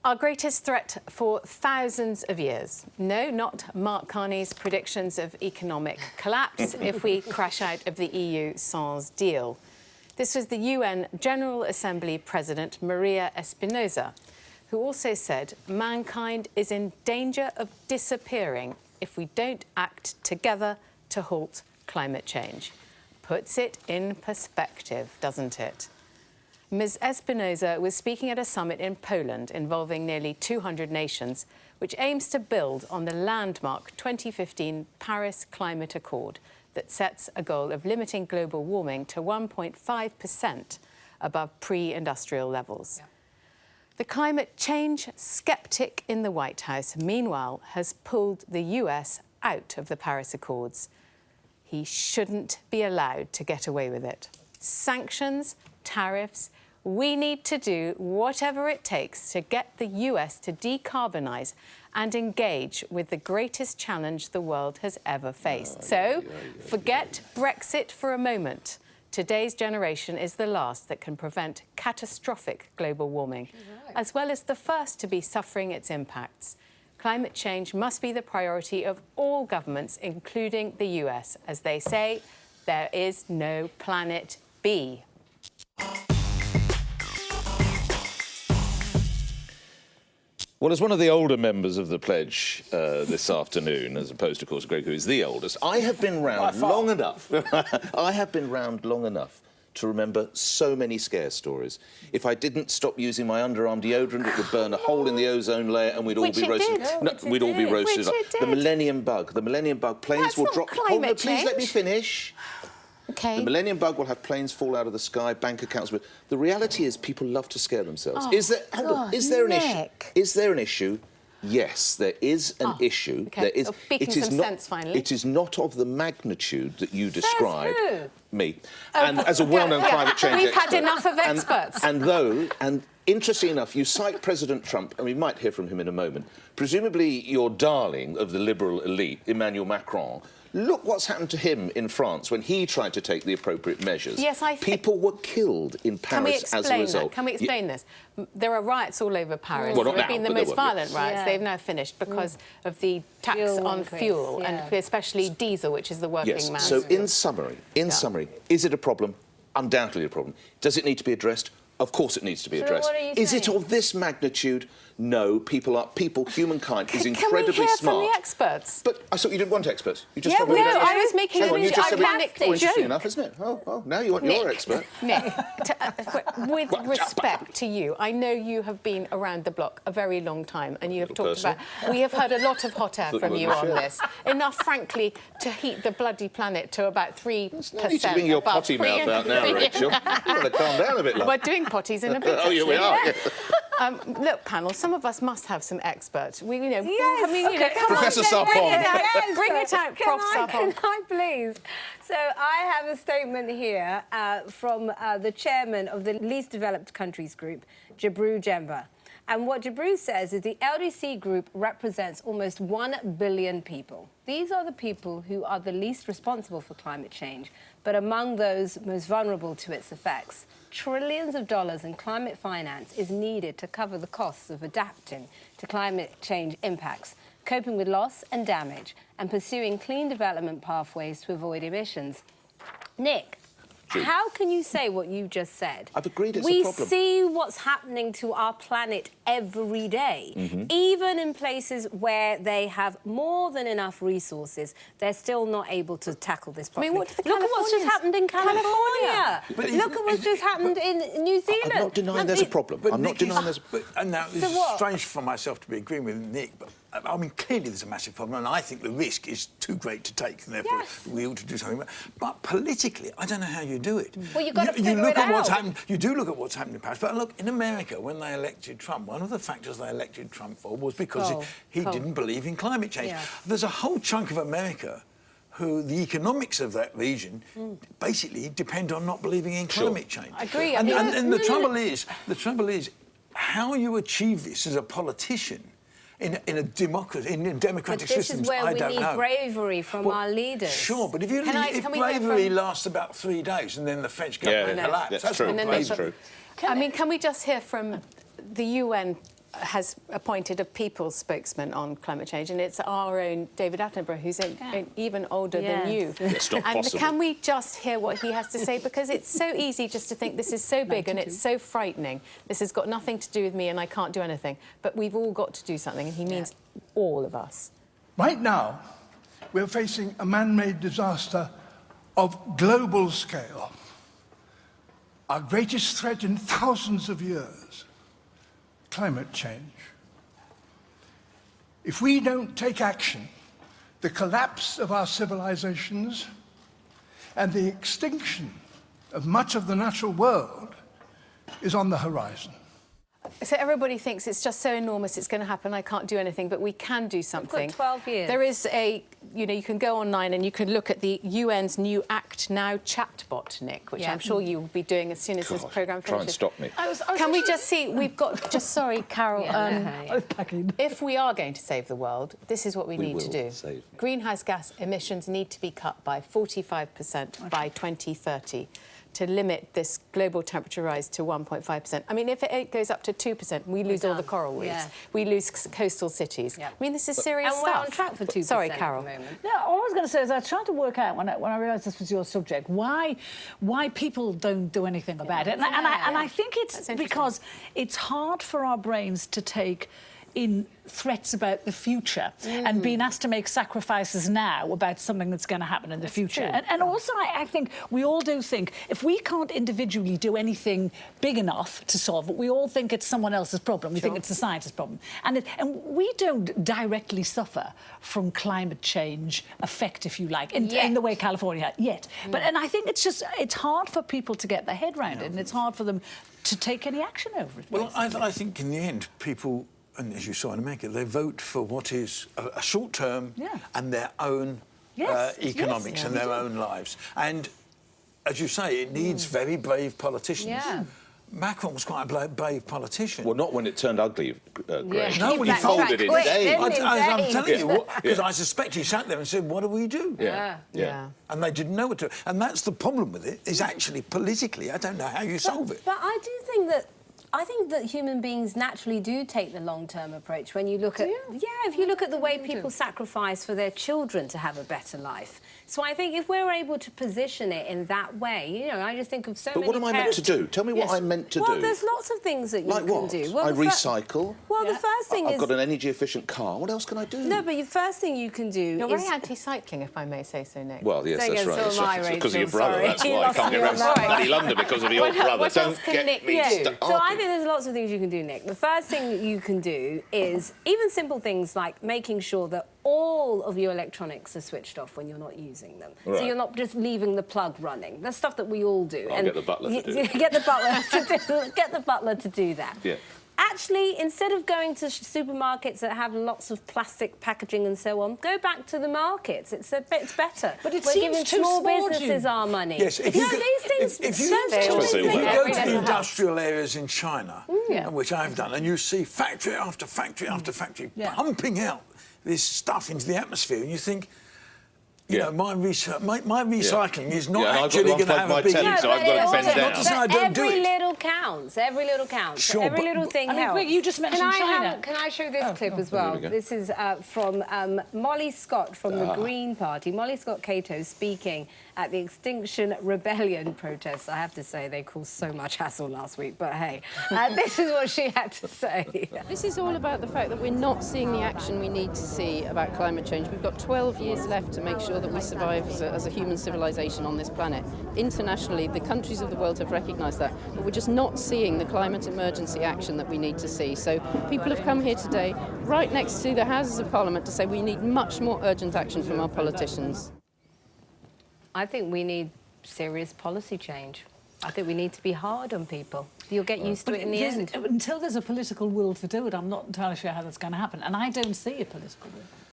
Our greatest threat for thousands of years. No, not Mark Carney's predictions of economic collapse if we crash out of the EU sans deal. This was the UN General Assembly President Maria Espinosa, who also said mankind is in danger of disappearing if we don't act together to halt climate change. Puts it in perspective, doesn't it? Ms. Espinosa was speaking at a summit in Poland involving nearly 200 nations, which aims to build on the landmark 2015 Paris Climate Accord that sets a goal of limiting global warming to 1.5% above pre-industrial levels. Yeah. The climate change skeptic in the White House, meanwhile, has pulled the US out of the Paris Accords. He shouldn't be allowed to get away with it. Sanctions, tariffs, we need to do whatever it takes to get the US to decarbonise and engage with the greatest challenge the world has ever faced. So, forget Brexit for a moment. Today's generation is the last that can prevent catastrophic global warming, as well as the first to be suffering its impacts. Climate change must be the priority of all governments, including the US. As they say, there is no planet B. Well, as one of the older members of the pledge this afternoon, as opposed to, of course, Greg, who is the oldest, I have been round long enough. I have been round long enough to remember so many scare stories. If I didn't stop using my underarm deodorant, it would burn a hole in the ozone layer, and we'd all be roasted. No, we'd all be roasted. The Millennium Bug. The Millennium Bug. Planes will drop. Hold on, please let me finish. Okay. The Millennium Bug will have planes fall out of the sky, bank accounts. But the reality is, people love to scare themselves. Oh, is there an issue? Nick. Is there an issue? Yes, there is an issue. Okay. There is. Speaking some sense, finally. It is not of the magnitude that you describe. Says who? Me. And as a well-known climate change We've expert. had enough of experts. And interesting enough, you cite President Trump, and we might hear from him in a moment. Presumably your darling of the liberal elite, Emmanuel Macron. Look what's happened to him in France when he tried to take the appropriate measures. Yes, I think... People were killed in Paris as a result. Can we explain this? There are riots all over Paris. Well, there not have been now, the but most violent riots. Yeah. They've now finished because of the tax on fuel, and especially diesel, which is the working man's So fuel. in summary, is it a problem? Undoubtedly a problem. Does it need to be addressed? Of course it needs to be addressed. What are you is it saying? of this magnitude? No, humankind is incredibly Can we hear smart. from the experts? But I thought you didn't want experts. You just Yeah, told me no, about I was making Hang on, you just said sarcastic interesting joke. enough, isn't it? Oh, now you want your expert. Nick, with respect to you, I know you have been around the block a very long time, and you have talked about... We have heard a lot of hot air from you on this. Enough, frankly, to heat the bloody planet to about 3%. You need to bring your potty mouth out now, Rachel. You want to calm down a bit, love. We're doing potties in a bit. Oh, yeah, we are. Yeah. Look, panel, some of us must have some experts. We, come Professor on, Sarpong. Bring it out, Prof. Sarpong. Can I please? So I have a statement here from the chairman of the Least Developed Countries Group, Jabru Jemba. And what Jabru says is the LDC group represents almost 1 billion people. These are the people who are the least responsible for climate change, but among those most vulnerable to its effects. Trillions of dollars in climate finance is needed to cover the costs of adapting to climate change impacts, coping with loss and damage, and pursuing clean development pathways to avoid emissions. Nick, how can you say what you just said? I've agreed it's a problem. We see what's happening to our planet every day. Even in places where they have more than enough resources, they're still not able to tackle this problem. I mean, look at what's just happened in California. Look at what's just happened in New Zealand. I'm not denying there's a problem. I'm not denying there's a problem. And now, this is strange for myself to be agreeing with Nick, but I mean, clearly there's a massive problem, and I think the risk is too great to take, and therefore we ought to do something about it. But politically, I don't know how you do it. Well, you've got to figure you look it at what's out. happened. You do look at what's happened in Paris, but look, in America, when they elected Trump, one of the factors they elected Trump for was because he didn't believe in climate change. Yeah. There's a whole chunk of America who the economics of that region basically depend on not believing in climate change. I agree. And the trouble is, how you achieve this as a politician in a democracy, in democratic systems, I don't know. This is where we need bravery from our leaders. Sure, but if bravery lasts about 3 days and then the French government collapses, that's true. That's true. I mean, can we just hear from the UN has appointed a people's spokesman on climate change, and it's our own David Attenborough, who's even older than you. It's not and possible. can we just hear what he has to say? Because it's so easy just to think this is so big and it's so frightening. This has got nothing to do with me and I can't do anything. But we've all got to do something, and he means all of us. Right now, we're facing a man-made disaster of global scale. Our greatest threat in thousands of years, climate change. If we don't take action, the collapse of our civilizations and the extinction of much of the natural world is on the horizon. So everybody thinks it's just so enormous, it's going to happen, I can't do anything, but we can do something. We've got 12 years. There is you can go online and you can look at the UN's new Act Now chatbot, Nick, which I'm sure you will be doing as soon as this programme finishes. Try and stop me. Can we just see, we've got, sorry, Carol, if we are going to save the world, this is what we need to do. Greenhouse gas emissions need to be cut by 45% by 2030. To limit this global temperature rise to 1.5%. I mean, if it goes up to 2%, we lose all the coral reefs. Yeah. We lose coastal cities. Yeah. I mean, this is serious stuff. And we're on track for 2%. Sorry, Carol. No, all I was going to say is I was trying to work out, when I realised this was your subject, why people don't do anything about it. And I think it's because it's hard for our brains to take in threats about the future and being asked to make sacrifices now about something that's going to happen in the future. And also, I think we all do think if we can't individually do anything big enough to solve it, we all think it's someone else's problem. We think it's the scientist's problem. And we don't directly suffer from climate change effect, if you like, in the way California yet. And I think it's hard for people to get their head around it, and it's hard for them to take any action over it. Well, I think in the end, people, and as you saw in America, they vote for what is a short term and their own economics and their own lives. And as you say, it needs very brave politicians. Yeah. Macron was quite a brave politician. Well, not when it turned ugly, Greg. No, when he folded in days. I'm telling you, because I suspect he sat there and said, what do we do? Yeah. And they didn't know what to do. And that's the problem with it, is actually politically, I don't know how you solve it. But I do think that human beings naturally do take the long-term approach when you look at... if you look at the way people sacrifice for their children to have a better life. So I think if we're able to position it in that way, you know, I just think of so many... But what am I meant to do? Tell me what I'm meant to do. Well, there's lots of things that you can do. Well, I recycle. Well, the first thing is... I've got an energy-efficient car. What else can I do? No, but the first thing you can do You're very anti-cycling, if I may say so, Nick. Well, yes, that's right. So am I, Rachel, because of your brother. sorry. That's why I can't get around bloody London, because of your brother. What else can Nick do? So I think there's lots of things you can do, Nick. The first thing you can do is even simple things like making sure that all of your electronics are switched off when you're not using them. Right. So you're not just leaving the plug running. That's stuff that we all do. I'll get the butler to do it. Get the butler to do that. Yeah. Actually, instead of going to supermarkets that have lots of plastic packaging and so on, go back to the markets. It's better. But we're giving small businesses our money. Yes, if you go to the industrial areas in China, which I've done, and you see factory after factory after factory pumping out this stuff into the atmosphere, and you think, you know, my recycling is not actually going to have a big impact. So I've got to bend down. But every little counts. Every little counts. Sure, every little thing helps. You just mentioned China. Can I show this clip as well? This is from Molly Scott from the Green Party. Molly Scott Cato speaking at the Extinction Rebellion protests. I have to say, they caused so much hassle last week, but hey, this is what she had to say. This is all about the fact that we're not seeing the action we need to see about climate change. We've got 12 years left to make sure that we survive as a human civilization on this planet. Internationally, the countries of the world have recognised that, but we're just not seeing the climate emergency action that we need to see. So people have come here today, right next to the Houses of Parliament, to say we need much more urgent action from our politicians. I think we need serious policy change. I think we need to be hard on people. You'll get used to it in the end. Until there's a political will to do it, I'm not entirely sure how that's going to happen. And I don't see a political will.